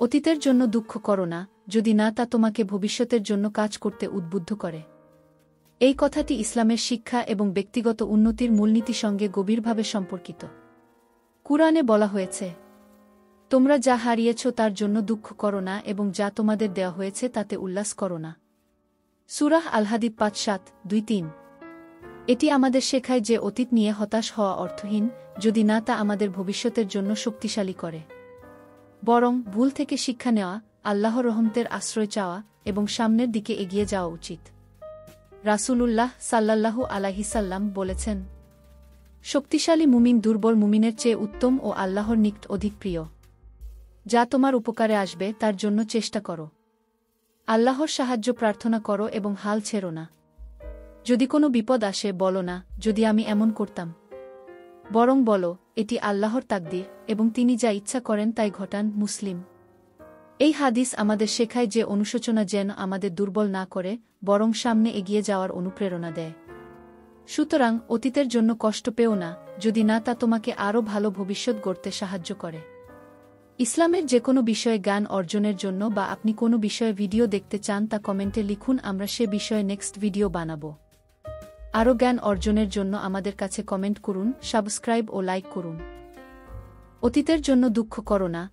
অতীতের জন্য দুঃখ করো না, যদি না তা তোমাকে ভবিষ্যতের জন্য কাজ করতে উদ্বুদ্ধ করে। এই কথাটি ইসলামের শিক্ষা এবং ব্যক্তিগত উন্নতির মূলনীতি সঙ্গে গভীরভাবে সম্পর্কিত। কুরআনে বলা হয়েছে, তোমরা যা হারিয়েছ তার জন্য দুঃখ করো না এবং যা তোমাদের দেওয়া হয়েছে তাতে উল্লাস করো না। সূরাহ আল-হাদীদ ৫:৭-২-৩। এটি আমাদের শেখায় যে অতীত নিয়ে হতাশ হওয়া অর্থহীন, যদি না তা আমাদের ভবিষ্যতের জন্য শক্তিশালী করে। বরং ভুল থেকে শিক্ষা নেওয়া, আল্লাহর রহমতের আশ্রয় চাওয়া এবং সামনের দিকে এগিয়ে যাওয়া উচিত। রাসূলুল্লাহ সাল্লাল্লাহু আলাইহি সাল্লাম বলেছেন, শক্তিশালী মুমিন দুর্বল মুমিনের চেয়ে উত্তম ও আল্লাহর নিকট অধিক প্রিয়। যা তোমার উপকারে আসবে তার জন্য চেষ্টা করো। আল্লাহর সাহায্য প্রার্থনা করো এবং হাল ছেড়ো না। যদি কোনো বিপদ আসে বলো না, যদি আমি এমন করতাম। বরং বলো, এটি আল্লাহর তাকদীর এবং তিনি যা ইচ্ছা করেন তাই ঘটান। মুসলিম। এই হাদিস আমাদের শেখায় যে অনুশোচনা যেন আমাদের দুর্বল না করে, বরং সামনে এগিয়ে যাওয়ার অনুপ্রেরণা দেয়। সুতরাং অতীতের জন্য কষ্ট পেও না, যদি না তা তোমাকে আরও ভালো ভবিষ্যৎ গড়তে সাহায্য করে। ইসলামের যে কোনো বিষয়ে জ্ঞান অর্জনের জন্য বা আপনি কোনো বিষয়ে ভিডিও দেখতে চান তা কমেন্টে লিখুন, আমরা সে বিষয়ে নেক্সট ভিডিও বানাব। আরও জ্ঞান অর্জনের জন্য আমাদের কাছে কমেন্ট করুন, সাবস্ক্রাইব ও লাইক করুন। অতীতের জন্য দুঃখ করো না,